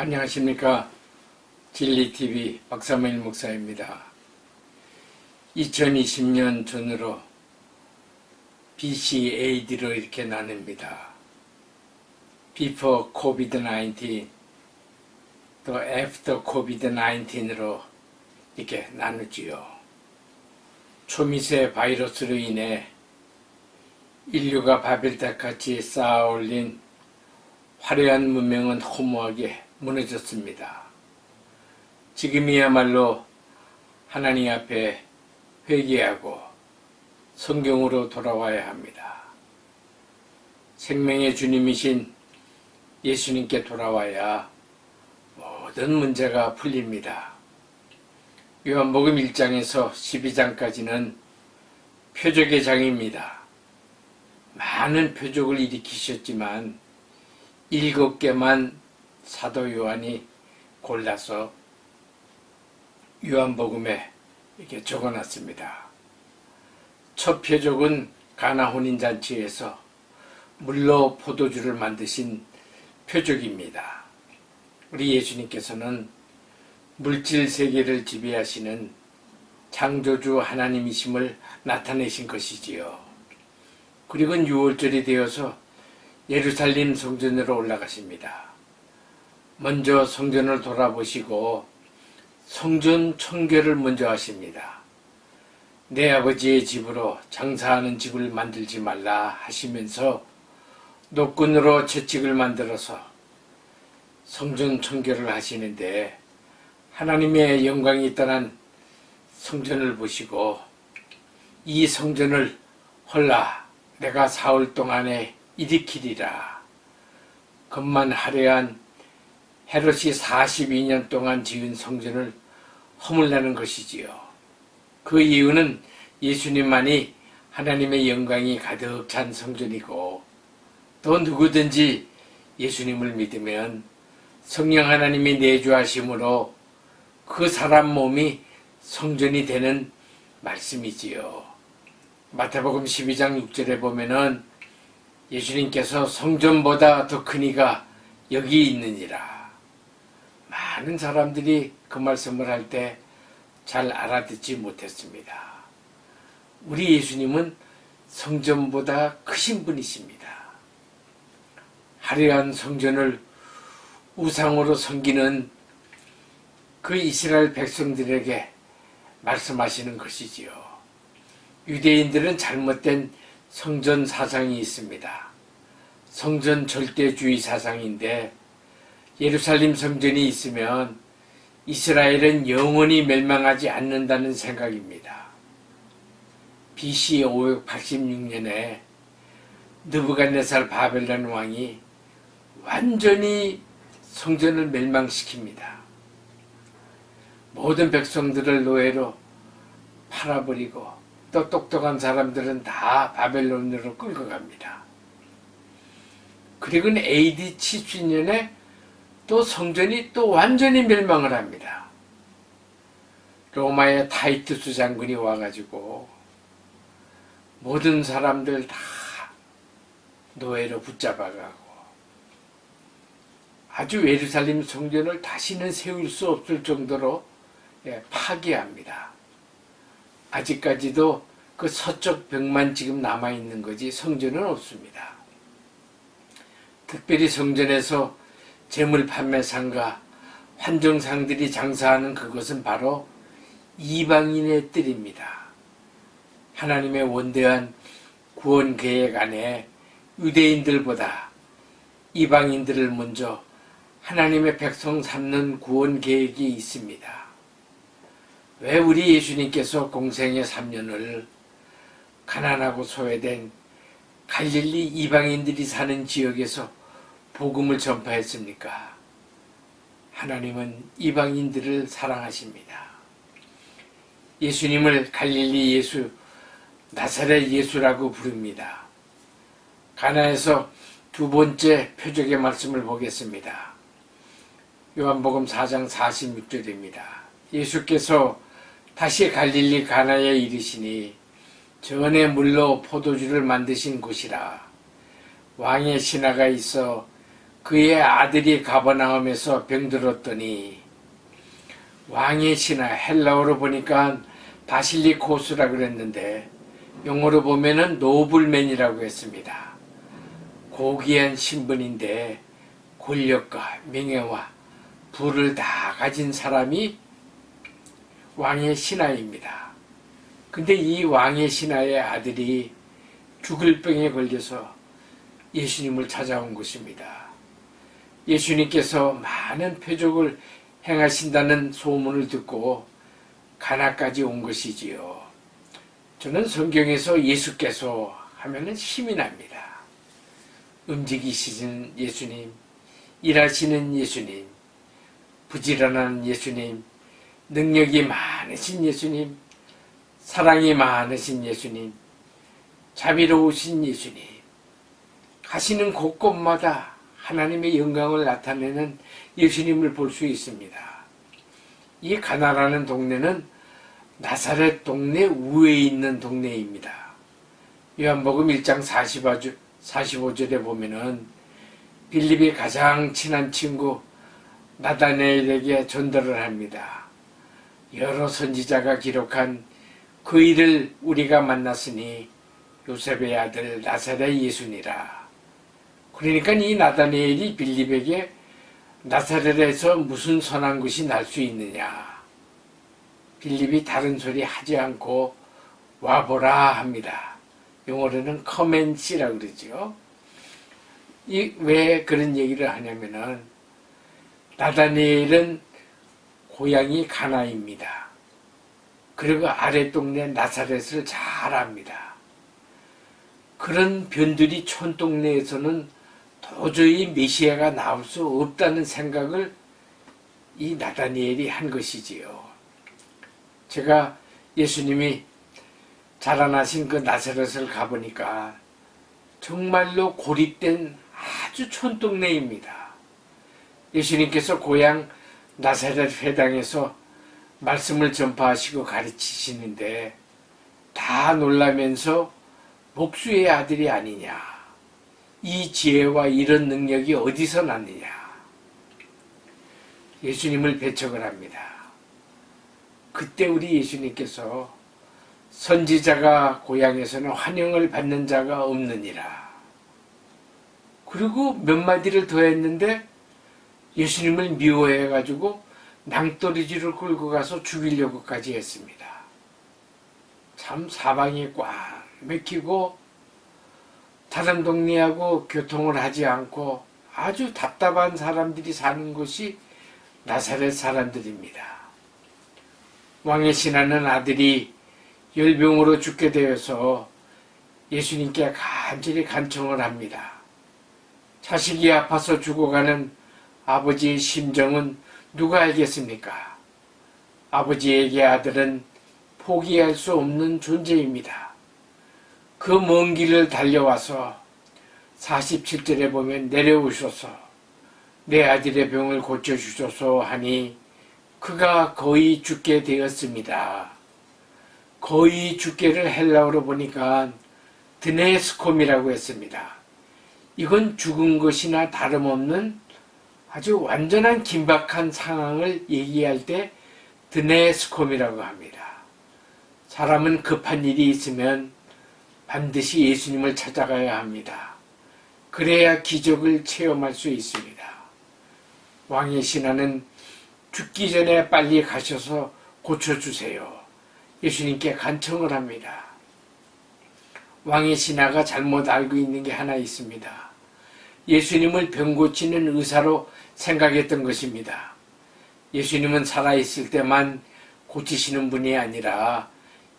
안녕하십니까. 진리TV 박사무일 목사입니다. 2020년 전으로 BC AD로 이렇게 나눕니다. Before COVID-19 또 After COVID-19으로 이렇게 나누지요. 초미세 바이러스로 인해 인류가 바벨탑같이 쌓아올린 화려한 문명은 허무하게 무너졌습니다. 지금이야말로 하나님 앞에 회개하고 성경으로 돌아와야 합니다. 생명의 주님이신 예수님께 돌아와야 모든 문제가 풀립니다. 요한복음 1장에서 12장까지는 표적의 장입니다. 많은 표적을 일으키셨지만 7개만 사도 요한이 골라서 요한복음에 이렇게 적어놨습니다. 첫 표적은 가나 혼인잔치에서 물로 포도주를 만드신 표적입니다. 우리 예수님께서는 물질 세계를 지배하시는 창조주 하나님이심을 나타내신 것이지요. 그리고 6월절이 되어서 예루살렘 성전으로 올라가십니다. 먼저 성전을 돌아보시고 성전 청결을 먼저 하십니다. 내 아버지의 집으로 장사하는 집을 만들지 말라 하시면서 노끈으로 채찍을 만들어서 성전 청결을 하시는데 하나님의 영광이 떠난 성전을 보시고 이 성전을 헐라 내가 사흘 동안에 일으키리라. 겉만 화려한 헤롯이 42년 동안 지은 성전을 허물라는 것이지요. 그 이유는 예수님만이 하나님의 영광이 가득 찬 성전이고 또 누구든지 예수님을 믿으면 성령 하나님이 내주하심으로 그 사람 몸이 성전이 되는 말씀이지요. 마태복음 12장 6절에 보면은 예수님께서 성전보다 더 큰 이가 여기 있느니라. 많은 사람들이 그 말씀을 할 때 잘 알아듣지 못했습니다. 우리 예수님은 성전보다 크신 분이십니다. 화려한 성전을 우상으로 섬기는 그 이스라엘 백성들에게 말씀하시는 것이지요. 유대인들은 잘못된 성전 사상이 있습니다. 성전 절대주의 사상인데 예루살렘 성전이 있으면 이스라엘은 영원히 멸망하지 않는다는 생각입니다. BC 586년에 느부갓네살 바벨론 왕이 완전히 성전을 멸망시킵니다. 모든 백성들을 노예로 팔아버리고 또 똑똑한 사람들은 다 바벨론으로 끌고 갑니다. 그리고 AD 70년에 또 성전이 또 완전히 멸망을 합니다. 로마의 타이투스 장군이 와가지고 모든 사람들 다 노예로 붙잡아가고 아주 예루살렘 성전을 다시는 세울 수 없을 정도로 파괴합니다. 아직까지도 그 서쪽 벽만 지금 남아있는 거지 성전은 없습니다. 특별히 성전에서 재물 판매상과 환정상들이 장사하는 그것은 바로 이방인의 뜰입니다. 하나님의 원대한 구원 계획 안에 유대인들보다 이방인들을 먼저 하나님의 백성 삼는 구원 계획이 있습니다. 왜 우리 예수님께서 공생의 3년을 가난하고 소외된 갈릴리 이방인들이 사는 지역에서 복음을 전파했습니까? 하나님은 이방인들을 사랑하십니다. 예수님을 갈릴리 예수, 나사렛 예수라고 부릅니다. 가나에서 두 번째 표적의 말씀을 보겠습니다. 요한복음 4장 46절입니다. 예수께서 다시 갈릴리 가나에 이르시니 전에 물로 포도주를 만드신 곳이라. 왕의 신하가 있어 그의 아들이 가버나움에서 병들었더니 왕의 신하, 헬라어로 보니까 바실리코스라 그랬는데 영어로 보면은 노블맨이라고 했습니다. 고귀한 신분인데 권력과 명예와 부를 다 가진 사람이 왕의 신하입니다. 근데 이 왕의 신하의 아들이 죽을 병에 걸려서 예수님을 찾아온 것입니다. 예수님께서 많은 표적을 행하신다는 소문을 듣고 가나까지 온 것이지요. 저는 성경에서 예수께서 하면은 힘이 납니다. 움직이시는 예수님, 일하시는 예수님, 부지런한 예수님, 능력이 많으신 예수님, 사랑이 많으신 예수님, 자비로우신 예수님, 가시는 곳곳마다 하나님의 영광을 나타내는 예수님을 볼 수 있습니다. 이 가나라는 동네는 나사렛 동네 우회에 있는 동네입니다. 요한복음 1장 45절에 보면은 빌립이 가장 친한 친구 나다나엘에게 전달을 합니다. 여러 선지자가 기록한 그 일을 우리가 만났으니 요셉의 아들 나사렛 예수니라. 그러니까 이 나다나엘이 빌립에게 나사렛에서 무슨 선한 것이 날 수 있느냐. 빌립이 다른 소리 하지 않고 와보라 합니다. 영어로는 come and see라고 그러죠. 왜 그런 얘기를 하냐면은 나다나엘은 고향이 가나입니다. 그리고 아랫동네 나사렛을 잘 압니다. 그런 변두리 촌동네에서는 도저히 메시아가 나올 수 없다는 생각을 이 나다니엘이 한 것이지요. 제가 예수님이 자라나신 그 나사렛을 가보니까 정말로 고립된 아주 촌동네입니다. 예수님께서 고향 나사렛 회당에서 말씀을 전파하시고 가르치시는데 다 놀라면서 목수의 아들이 아니냐. 이 지혜와 이런 능력이 어디서 났느냐. 예수님을 배척을 합니다. 그때 우리 예수님께서 선지자가 고향에서는 환영을 받는 자가 없느니라. 그리고 몇 마디를 더 했는데 예수님을 미워해가지고 낭떠러지를 끌고 가서 죽이려고까지 했습니다. 참 사방이 꽉 막히고 다른 동네하고 교통을 하지 않고 아주 답답한 사람들이 사는 곳이 나사렛 사람들입니다. 왕의 신하는 아들이 열병으로 죽게 되어서 예수님께 간절히 간청을 합니다. 자식이 아파서 죽어가는 아버지의 심정은 누가 알겠습니까? 아버지에게 아들은 포기할 수 없는 존재입니다. 그 먼 길을 달려와서 47절에 보면 내려오셔서 내 아들의 병을 고쳐주소서 하니 그가 거의 죽게 되었습니다. 거의 죽게를 헬라어로 보니까 드네스콤이라고 했습니다. 이건 죽은 것이나 다름없는 아주 완전한 긴박한 상황을 얘기할 때 드네스콤이라고 합니다. 사람은 급한 일이 있으면 반드시 예수님을 찾아가야 합니다. 그래야 기적을 체험할 수 있습니다. 왕의 신하는 죽기 전에 빨리 가셔서 고쳐주세요. 예수님께 간청을 합니다. 왕의 신하가 잘못 알고 있는 게 하나 있습니다. 예수님을 병 고치는 의사로 생각했던 것입니다. 예수님은 살아있을 때만 고치시는 분이 아니라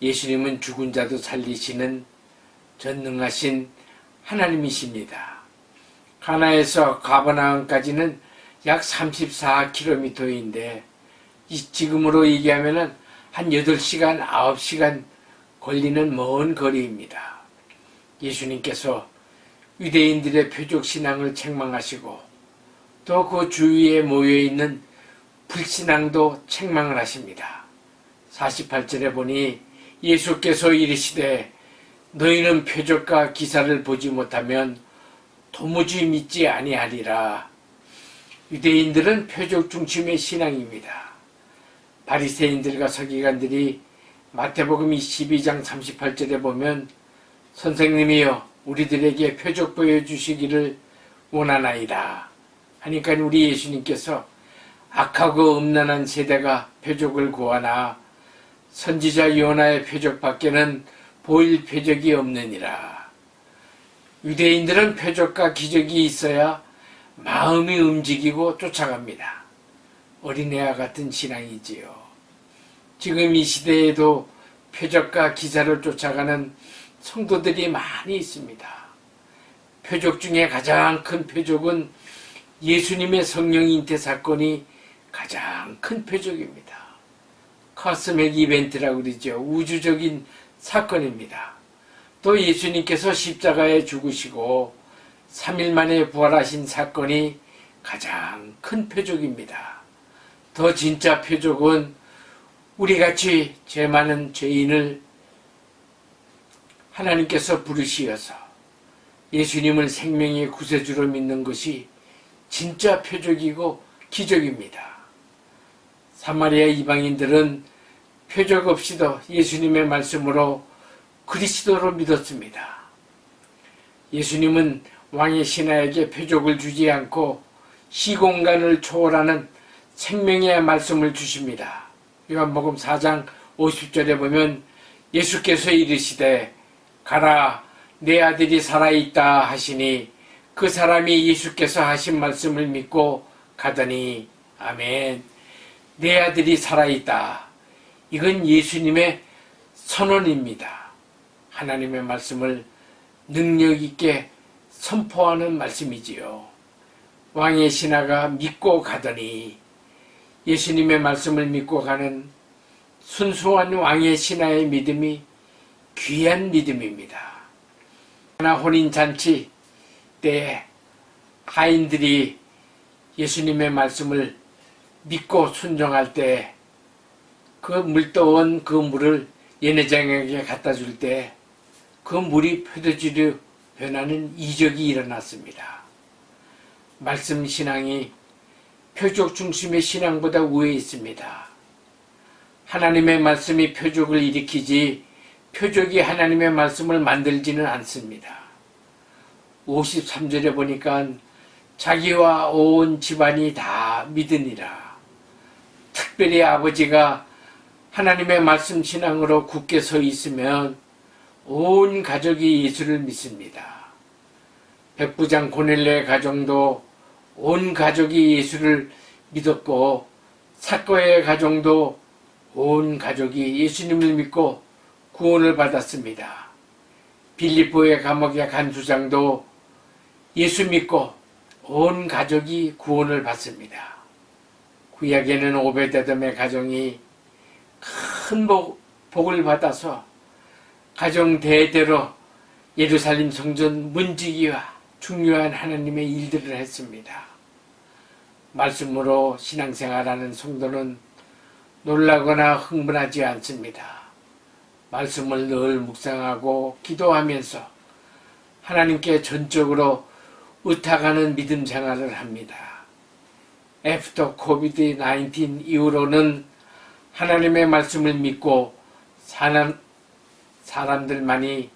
예수님은 죽은 자도 살리시는 전능하신 하나님이십니다. 가나에서 가버나움까지는 약 34km인데 지금으로 얘기하면 한 8시간, 9시간 걸리는 먼 거리입니다. 예수님께서 유대인들의 표적신앙을 책망하시고 또 그 주위에 모여있는 불신앙도 책망을 하십니다. 48절에 보니 예수께서 이르시되 너희는 표적과 기사를 보지 못하면 도무지 믿지 아니하리라. 유대인들은 표적 중심의 신앙입니다. 바리새인들과 서기관들이 마태복음 22장 38절에 보면 선생님이여 우리들에게 표적 보여주시기를 원하나이다 하니까 우리 예수님께서 악하고 음란한 세대가 표적을 구하나 선지자 요나의 표적밖에는 보일 표적이 없느니라. 유대인들은 표적과 기적이 있어야 마음이 움직이고 쫓아갑니다. 어린애와 같은 신앙이지요. 지금 이 시대에도 표적과 기사를 쫓아가는 성도들이 많이 있습니다. 표적 중에 가장 큰 표적은 예수님의 성령 잉태 사건이 가장 큰 표적입니다. 커스믹 이벤트라고 그러죠. 우주적인 사건입니다. 또 예수님께서 십자가에 죽으시고 3일 만에 부활하신 사건이 가장 큰 표적입니다. 더 진짜 표적은 우리같이 죄 많은 죄인을 하나님께서 부르시어서 예수님을 생명의 구세주로 믿는 것이 진짜 표적이고 기적입니다. 사마리아 이방인들은 표적 없이도 예수님의 말씀으로 그리스도로 믿었습니다. 예수님은 왕의 신하에게 표적을 주지 않고 시공간을 초월하는 생명의 말씀을 주십니다. 요한복음 4장 50절에 보면 예수께서 이르시되 가라 내 아들이 살아있다 하시니 그 사람이 예수께서 하신 말씀을 믿고 가더니 아멘. 내 아들이 살아있다. 이건 예수님의 선언입니다. 하나님의 말씀을 능력 있게 선포하는 말씀이지요. 왕의 신하가 믿고 가더니 예수님의 말씀을 믿고 가는 순수한 왕의 신하의 믿음이 귀한 믿음입니다. 하나 혼인잔치 때 하인들이 예수님의 말씀을 믿고 순종할 때 그 물떠온 그 물을 예내장에게 갖다 줄 때 그 물이 포도주로 변하는 이적이 일어났습니다. 말씀 신앙이 표적 중심의 신앙보다 우위에 있습니다. 하나님의 말씀이 표적을 일으키지 표적이 하나님의 말씀을 만들지는 않습니다. 53절에 보니까 자기와 온 집안이 다 믿으니라. 특별히 아버지가 하나님의 말씀 신앙으로 굳게 서 있으면 온 가족이 예수를 믿습니다. 백부장 고넬레의 가정도 온 가족이 예수를 믿었고 삭거의 가정도 온 가족이 예수님을 믿고 구원을 받았습니다. 빌립보의 감옥의 간수장도 예수 믿고 온 가족이 구원을 받습니다. 구약에는 오베데돔의 가정이 큰 복을 받아서 가정 대대로 예루살렘 성전 문지기와 중요한 하나님의 일들을 했습니다. 말씀으로 신앙생활하는 성도는 놀라거나 흥분하지 않습니다. 말씀을 늘 묵상하고 기도하면서 하나님께 전적으로 의탁하는 믿음 생활을 합니다. 애프터 코비드 19 이후로는 하나님의 말씀을 믿고 사람들만이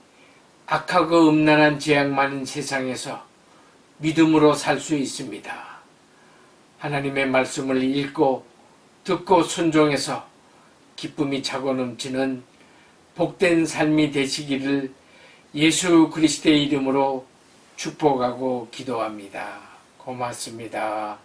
악하고 음란한 죄악 많은 세상에서 믿음으로 살 수 있습니다. 하나님의 말씀을 읽고 듣고 순종해서 기쁨이 차고 넘치는 복된 삶이 되시기를 예수 그리스도의 이름으로 축복하고 기도합니다. 고맙습니다.